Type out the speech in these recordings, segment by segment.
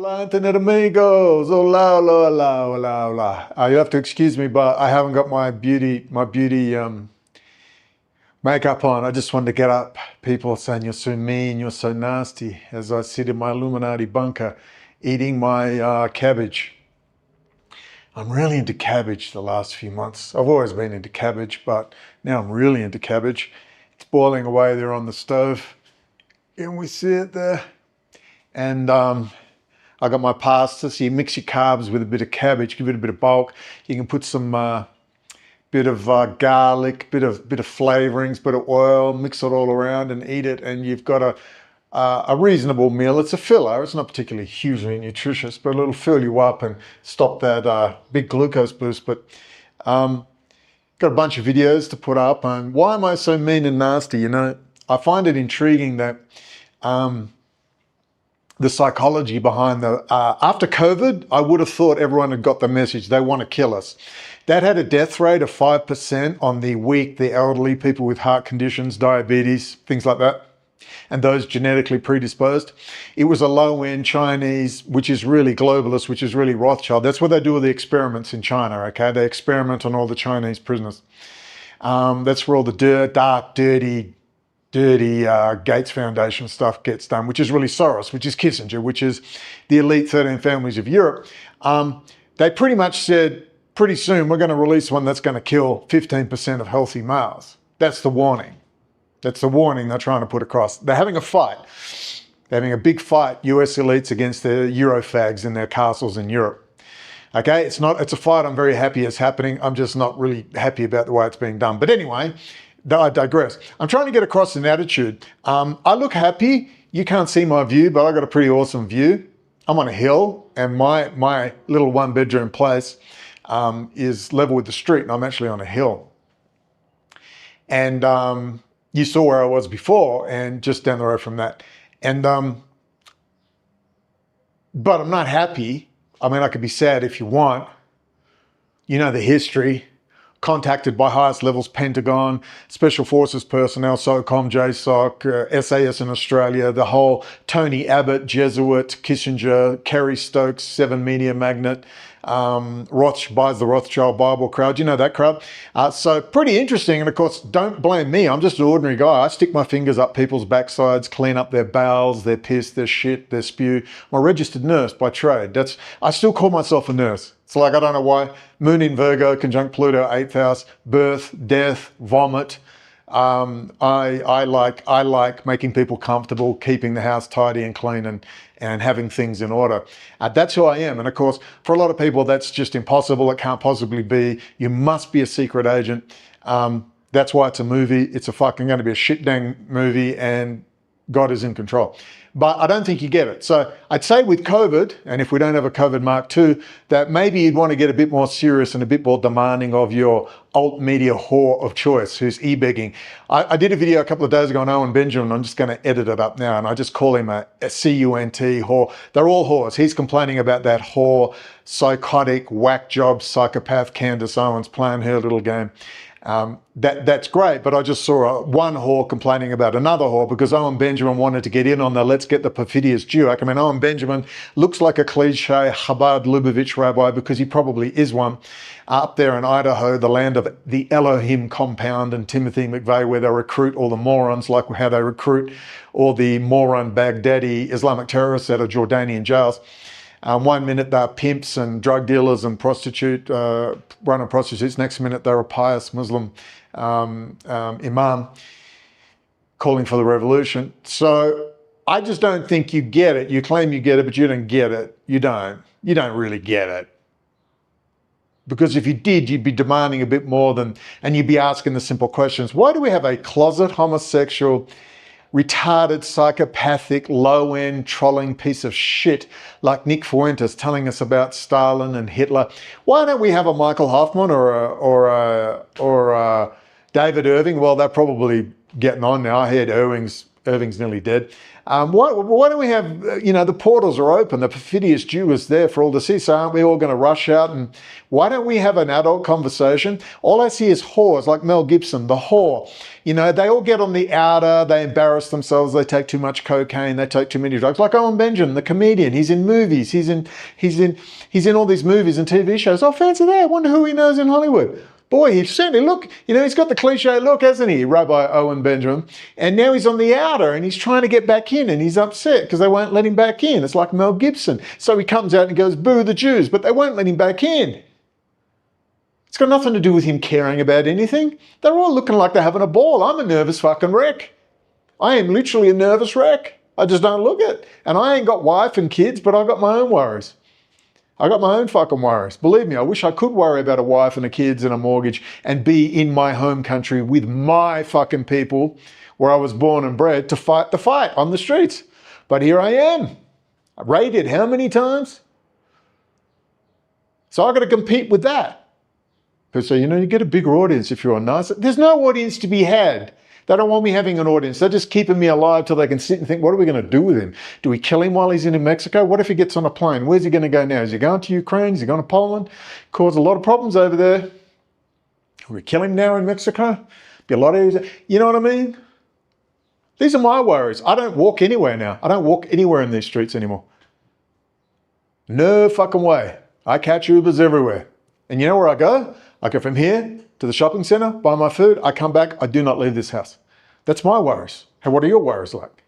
Hola, internet amigos. Hola, hola, hola, hola, hola. You have to excuse me, but I haven't got my beauty makeup on. I just wanted to get up. People are saying you're so mean, you're so nasty, as I sit in my Illuminati bunker eating my cabbage. I'm really into cabbage the last few months. I've always been into cabbage, but now I'm really into cabbage. It's boiling away there on the stove. Can we see it there? And I got my pasta, so you mix your carbs with a bit of cabbage, give it a bit of bulk. You can put some bit of garlic, bit of flavorings, bit of oil, mix it all around and eat it, and you've got a reasonable meal. It's a filler. It's not particularly hugely nutritious, but it'll fill you up and stop that big glucose boost. But got a bunch of videos to put up. And why am I so mean and nasty? You know, I find it intriguing that the psychology behind after COVID, I would have thought everyone had got the message. They want to kill us. That had a death rate of 5% on the weak, the elderly, people with heart conditions, diabetes, things like that, and those genetically predisposed. It was a low-end Chinese, which is really globalist, which is really Rothschild. That's what they do with the experiments in China, okay? They experiment on all the Chinese prisoners. That's where all the dark, dirty Gates Foundation stuff gets done, which is really Soros, which is Kissinger, which is the elite 13 families of Europe. They pretty much said, pretty soon we're going to release one that's going to kill 15% of healthy males. That's the warning. That's the warning they're trying to put across. They're having a fight. They're having a big fight, US elites against the Eurofags in their castles in Europe. Okay, it's a fight I'm very happy is happening. I'm just not really happy about the way it's being done. But anyway, I digress. I'm trying to get across an attitude. I look happy. You can't see my view, but I got a pretty awesome view. I'm on a hill, and my little one-bedroom place is level with the street, and I'm actually on a hill. And you saw where I was before, and just down the road from that. And but I'm not happy. I mean, I could be sad if you want. You know the history. Contacted by highest levels, Pentagon, Special Forces personnel, SOCOM, JSOC, SAS in Australia, the whole Tony Abbott, Jesuit, Kissinger, Kerry Stokes, 7 media magnate, buys the Rothschild Bible crowd. You know that crowd. So pretty interesting. And of course, don't blame me. I'm just an ordinary guy. I stick my fingers up people's backsides, clean up their bowels, their piss, their shit, their spew. I'm a registered nurse by trade. I still call myself a nurse. It's like, I don't know why. Moon in Virgo, conjunct Pluto, 8th house, birth, death, vomit. I like making people comfortable, keeping the house tidy and clean, and having things in order. That's who I am. And of course, for a lot of people, that's just impossible. It can't possibly be. You must be a secret agent. That's why it's a movie. It's fucking going to be a shit dang movie, and God is in control. But I don't think you get it. So I'd say with COVID, and if we don't have a COVID Mark II, that maybe you'd want to get a bit more serious and a bit more demanding of your alt media whore of choice who's e-begging. I did a video a couple of days ago on Owen Benjamin. I'm just going to edit it up now, and I just call him a C-U-N-T whore. They're all whores. He's complaining about that whore, psychotic, whack job, psychopath Candace Owens playing her little game. That's great, but I just saw one whore complaining about another whore because Owen Benjamin wanted to get in on the let's get the perfidious Jew. I mean, Owen Benjamin looks like a cliche Chabad Lubavitch rabbi because he probably is one, up there in Idaho, the land of the Elohim compound, and Timothy McVeigh, where they recruit all the morons, like how they recruit all the moron Baghdadi Islamic terrorists out of Jordanian jails. 1 minute they're pimps and drug dealers and running prostitutes. Next minute they're a pious Muslim imam calling for the revolution. So I just don't think you get it. You claim you get it, but you don't get it. You don't really get it. Because if you did, you'd be demanding a bit more and you'd be asking the simple questions. Why do we have a closet homosexual, retarded, psychopathic, low-end, trolling piece of shit like Nick Fuentes telling us about Stalin and Hitler? Why don't we have a Michael Hoffman or a David Irving? Well, they're probably getting on now. I heard Irving's Irving's nearly dead. Why don't we have, the portals are open, the perfidious Jew is there for all to see, so aren't we all going to rush out? And why don't we have an adult conversation? All I see is whores, like Mel Gibson, the whore. They all get on the outer, they embarrass themselves, they take too much cocaine, they take too many drugs. Like Owen Benjamin, the comedian, he's in movies, he's in all these movies and TV shows. Oh, fancy that, I wonder who he knows in Hollywood. Boy, he certainly he's got the cliche look, hasn't he, Rabbi Owen Benjamin? And now he's on the outer and he's trying to get back in and he's upset because they won't let him back in. It's like Mel Gibson. So he comes out and goes, boo the Jews, but they won't let him back in. It's got nothing to do with him caring about anything. They're all looking like they're having a ball. I'm a nervous fucking wreck. I am literally a nervous wreck. I just don't look it. And I ain't got wife and kids, but I've got my own worries. I got my own fucking worries. Believe me, I wish I could worry about a wife and a kids and a mortgage and be in my home country with my fucking people where I was born and bred to fight the fight on the streets. But here I am. Raided how many times? So I've got to compete with that. People say, you get a bigger audience if you're on nice. There's no audience to be had. They don't want me having an audience. They're just keeping me alive till they can sit and think, what are we going to do with him? Do we kill him while he's in Mexico? What if he gets on a plane? Where's he going to go now? Is he going to Ukraine? Is he going to Poland? Cause a lot of problems over there. Do we kill him now in Mexico? Be a lot of, you know what I mean? These are my worries. I don't walk anywhere now. I don't walk anywhere in these streets anymore. No fucking way. I catch Ubers everywhere. And you know where I go? I go from here to the shopping centre, buy my food, I come back, I do not leave this house. That's my worries. Hey, what are your worries like?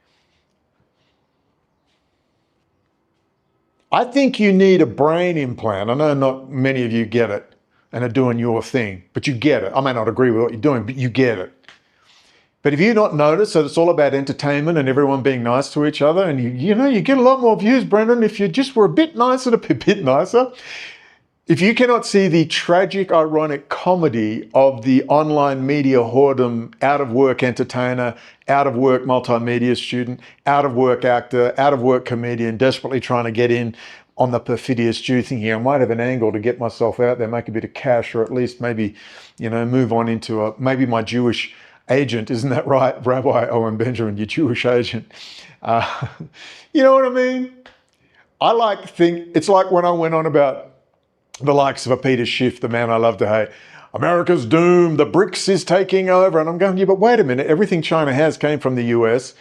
I think you need a brain implant. I know not many of you get it and are doing your thing, but you get it. I may not agree with what you're doing, but you get it. But if you not notice that it's all about entertainment and everyone being nice to each other, and you get a lot more views, Brendon, if you just were a bit nicer, If you cannot see the tragic, ironic comedy of the online media whoredom, out-of-work entertainer, out-of-work multimedia student, out-of-work actor, out-of-work comedian, desperately trying to get in on the perfidious Jew, thinking I might have an angle to get myself out there, make a bit of cash, or at least maybe, move on into maybe my Jewish agent. Isn't that right, Rabbi Owen Benjamin, your Jewish agent? You know what I mean? It's like when I went on about the likes of a Peter Schiff, the man I love to hate. America's doomed, the BRICS is taking over. And I'm going, yeah, but wait a minute. Everything China has came from the US.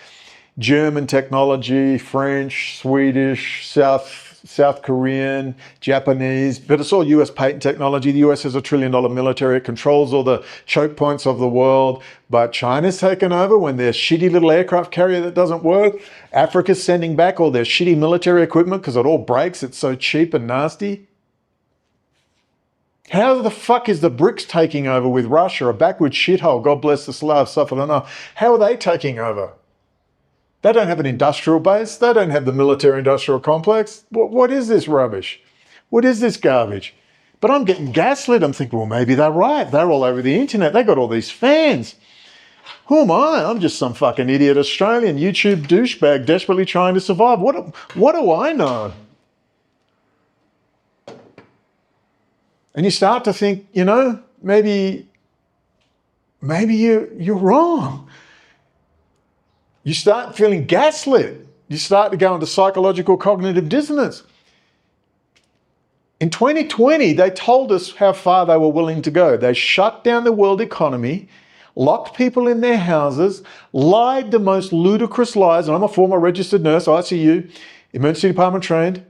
German technology, French, Swedish, South Korean, Japanese, but it's all US patent technology. The US has $1 trillion military. It controls all the choke points of the world. But China's taken over when their shitty little aircraft carrier that doesn't work. Africa's sending back all their shitty military equipment because it all breaks. It's so cheap and nasty. How the fuck is the BRICS taking over with Russia, a backward shithole? God bless the Slavs, suffered enough. How are they taking over? They don't have an industrial base. They don't have the military-industrial complex. What is this rubbish? What is this garbage? But I'm getting gaslit. I'm thinking, well, maybe they're right. They're all over the internet. They got all these fans. Who am I? I'm just some fucking idiot Australian YouTube douchebag desperately trying to survive. What do I know? And you start to think, maybe you're wrong. You start feeling gaslit. You start to go into psychological cognitive dissonance. In 2020, they told us how far they were willing to go. They shut down the world economy, locked people in their houses, lied the most ludicrous lies. And I'm a former registered nurse, ICU, emergency department trained.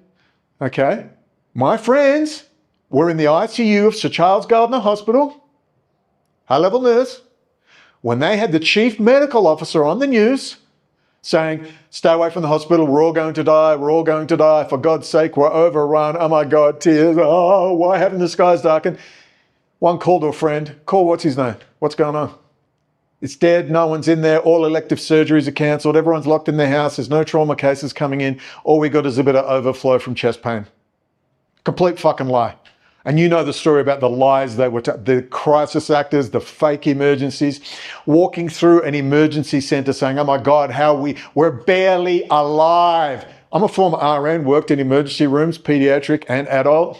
Okay. My friends were in the ICU of Sir Charles Gardner Hospital, high-level nurse, when they had the chief medical officer on the news saying, stay away from the hospital, we're all going to die, for God's sake, we're overrun, oh my God, tears, oh, why haven't the skies darkened? One called to a friend, what's his name? What's going on? It's dead, no one's in there, all elective surgeries are cancelled, everyone's locked in their house, there's no trauma cases coming in, all we got is a bit of overflow from chest pain. Complete fucking lie. And you know the story about the lies they were, the crisis actors, the fake emergencies, walking through an emergency centre saying, oh my God, we're barely alive. I'm a former RN, worked in emergency rooms, paediatric and adult.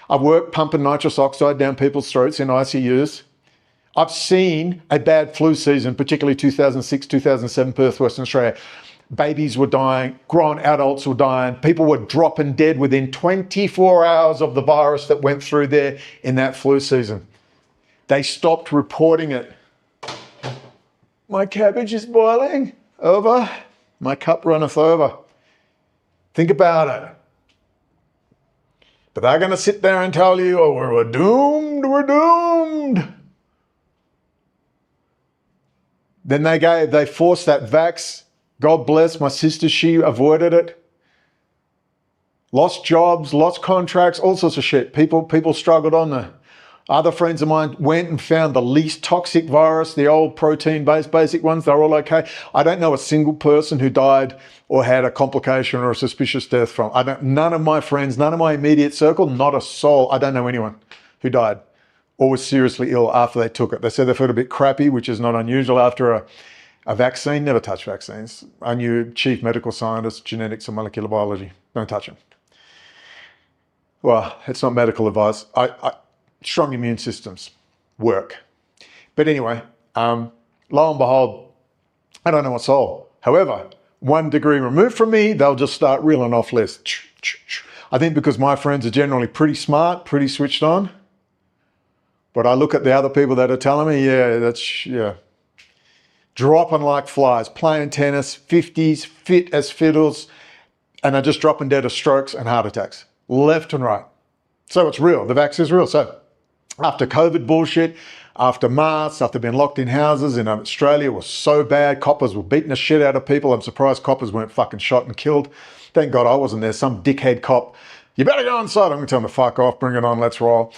I've worked pumping nitrous oxide down people's throats in ICUs. I've seen a bad flu season, particularly 2006, 2007, Perth, Western Australia. Babies were dying, grown adults were dying, people were dropping dead within 24 hours of the virus that went through there in that flu season. They stopped reporting it. My cabbage is boiling over. My cup runneth over. Think about it. But they're going to sit there and tell you, oh, we're doomed, we're doomed. Then they forced that vax. God bless my sister, she avoided it. Lost jobs, lost contracts, all sorts of shit. People struggled on there. Other friends of mine went and found the least toxic virus, the old protein-based basic ones. They're all okay. I don't know a single person who died or had a complication or a suspicious death from. None of my friends, none of my immediate circle, not a soul. I don't know anyone who died or was seriously ill after they took it. They said they felt a bit crappy, which is not unusual after a vaccine. Never touch vaccines. I knew chief medical scientist, genetics and molecular biology. Don't touch them. Well, it's not medical advice. Strong immune systems work. But anyway, lo and behold, I don't know a soul. However, 1 degree removed from me, they'll just start reeling off lists. I think because my friends are generally pretty smart, pretty switched on. But I look at the other people that are telling me, yeah, dropping like flies, playing tennis, 50s, fit as fiddles, and are just dropping dead of strokes and heart attacks, left and right. So it's real. The vaccine is real. So after COVID bullshit, after masks, after being locked in houses in Australia was so bad, coppers were beating the shit out of people. I'm surprised coppers weren't fucking shot and killed. Thank God I wasn't there. Some dickhead cop, you better go inside. I'm going to tell him to fuck off, bring it on, let's roll.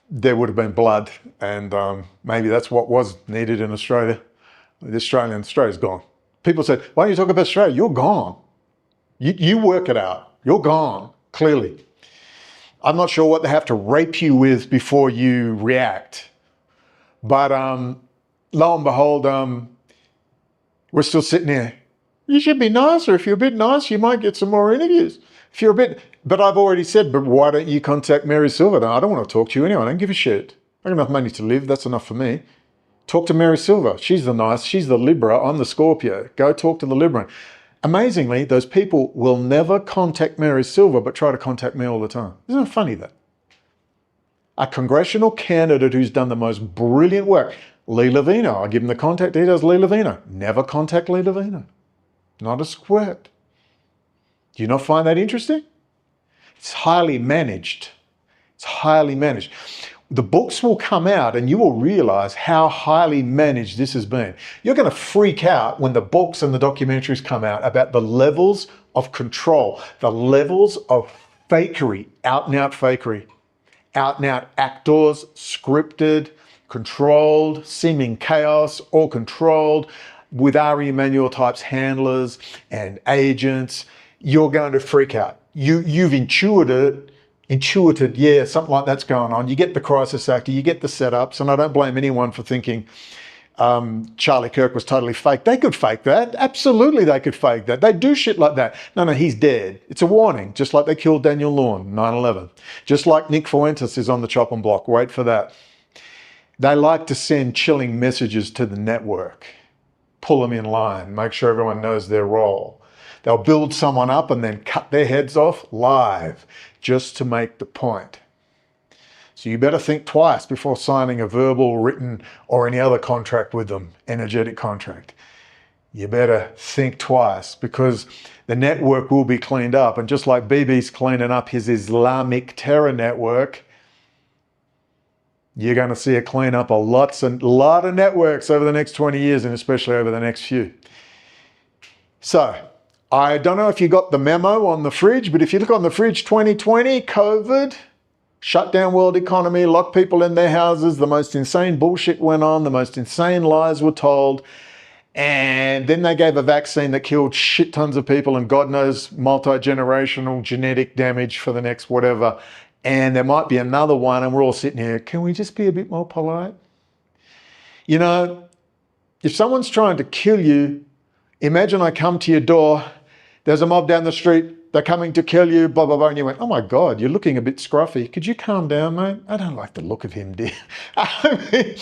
There would have been blood, and maybe that's what was needed in Australia. Australia's gone. People said, why don't you talk about Australia? You're gone. You work it out. You're gone, clearly. I'm not sure what they have to rape you with before you react. But lo and behold, we're still sitting here. You should be nicer. If you're a bit nice, you might get some more interviews. If you're a bit, but I've already said, but why don't you contact Mary Silver? I don't want to talk to you anyway. I don't give a shit. I got enough money to live. That's enough for me. Talk to Mary Silver. She's the nice. She's the Libra. I'm the Scorpio. Go talk to the Libra. Amazingly, those people will never contact Mary Silver, but try to contact me all the time. Isn't it funny that? A congressional candidate who's done the most brilliant work, Lee Levino. I give him the contact details, Lee Levino. Never contact Lee Levino. Not a squirt. Do you not find that interesting? It's highly managed. It's highly managed. The books will come out and you will realize how highly managed this has been. You're going to freak out when the books and the documentaries come out about the levels of control, the levels of fakery, out and out fakery, out and out actors, scripted, controlled, seeming chaos, all controlled with Emanuel types handlers and agents. You're going to freak out. You've intuited, yeah, something like that's going on. You get the crisis actor, you get the setups, and I don't blame anyone for thinking Charlie Kirk was totally fake. They could fake that. Absolutely, they could fake that. They do shit like that. No, he's dead. It's a warning, just like they killed Daniel Lorne, 9/11. Just like Nick Fuentes is on the chopping block. Wait for that. They like to send chilling messages to the network. Pull them in line, make sure everyone knows their role. They'll build someone up and then cut their heads off live just to make the point. So you better think twice before signing a verbal, written, or any other contract with them, energetic contract. You better think twice because the network will be cleaned up. And just like Bibi's cleaning up his Islamic terror network, you're going to see a clean up of a lot of networks over the next 20 years and especially over the next few. So, I don't know if you got the memo on the fridge, but if you look on the fridge, 2020, COVID, shut down world economy, locked people in their houses, the most insane bullshit went on, the most insane lies were told, and then they gave a vaccine that killed shit tons of people and God knows multi-generational genetic damage for the next whatever, and there might be another one and we're all sitting here, can we just be a bit more polite? You know, if someone's trying to kill you, imagine I come to your door, there's a mob down the street, they're coming to kill you, blah, blah, blah. And you went, oh my God, you're looking a bit scruffy. Could you calm down, mate? I don't like the look of him, dear. I mean,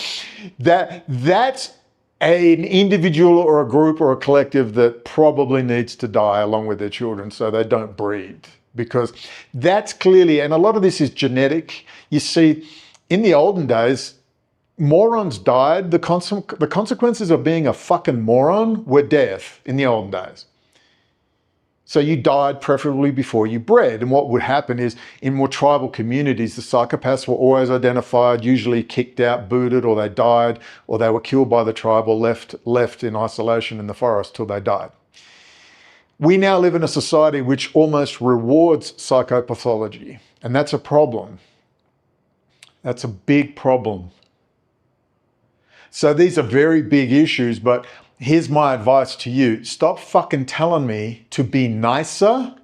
that's an individual or a group or a collective that probably needs to die along with their children so they don't breed. Because that's clearly, and a lot of this is genetic. You see, in the olden days, morons died. The consequences of being a fucking moron were death in the olden days. So you died preferably before you bred. And what would happen is in more tribal communities, the psychopaths were always identified, usually kicked out, booted, or they died, or they were killed by the tribe or left in isolation in the forest till they died. We now live in a society which almost rewards psychopathology, and that's a problem. That's a big problem. So these are very big issues, but here's my advice to you. Stop fucking telling me to be nicer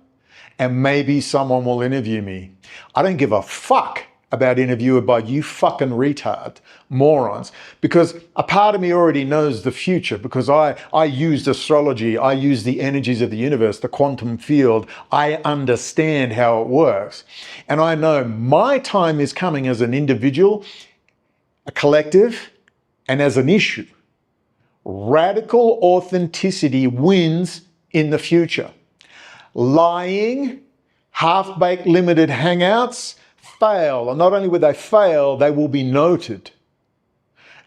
and maybe someone will interview me. I don't give a fuck about interviewed by you fucking retard morons, because a part of me already knows the future because I used astrology, I use the energies of the universe, the quantum field. I understand how it works. And I know my time is coming as an individual, a collective, and as an issue. Radical authenticity wins in the future. Lying, half-baked limited hangouts fail. And not only will they fail, they will be noted.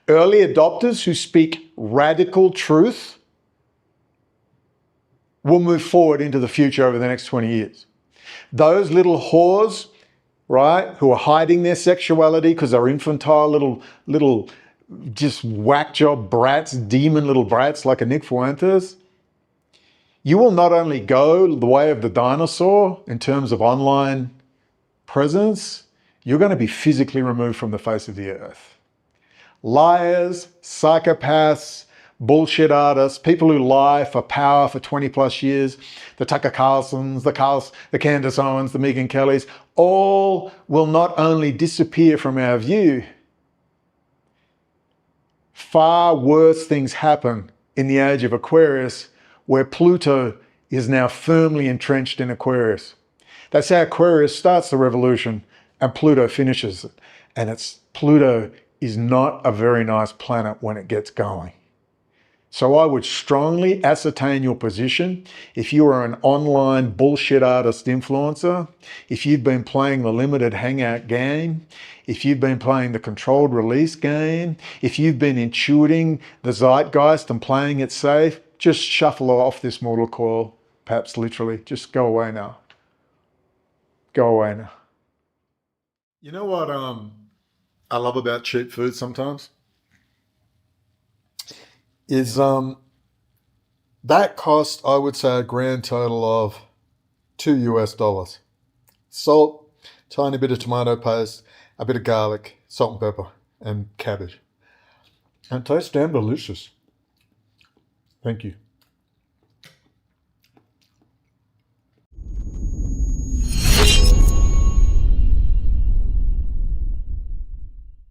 Early adopters who speak radical truth will move forward into the future over the next 20 years. Those little whores, right, who are hiding their sexuality because they're infantile little just whack job brats, demon little brats like a Nick Fuentes, you will not only go the way of the dinosaur in terms of online presence, you're going to be physically removed from the face of the earth. Liars, psychopaths, bullshit artists, people who lie for power for 20 plus years, the Tucker Carlsons, the Candace Owens, the Megyn Kellys, all will not only disappear from our view, far worse things happen in the age of Aquarius, where Pluto is now firmly entrenched in Aquarius. They say Aquarius starts the revolution and Pluto finishes it. And Pluto is not a very nice planet when it gets going. So I would strongly ascertain your position. If you are an online bullshit artist influencer, if you've been playing the limited hangout game, if you've been playing the controlled release game, if you've been intuiting the zeitgeist and playing it safe, just shuffle off this mortal coil, perhaps literally. Just go away now. Go away now. You know what I love about cheap food sometimes? Is that cost, I would say, a grand total of $2 US. Salt, tiny bit of tomato paste, a bit of garlic, salt and pepper, and cabbage. And it tastes damn delicious. Thank you.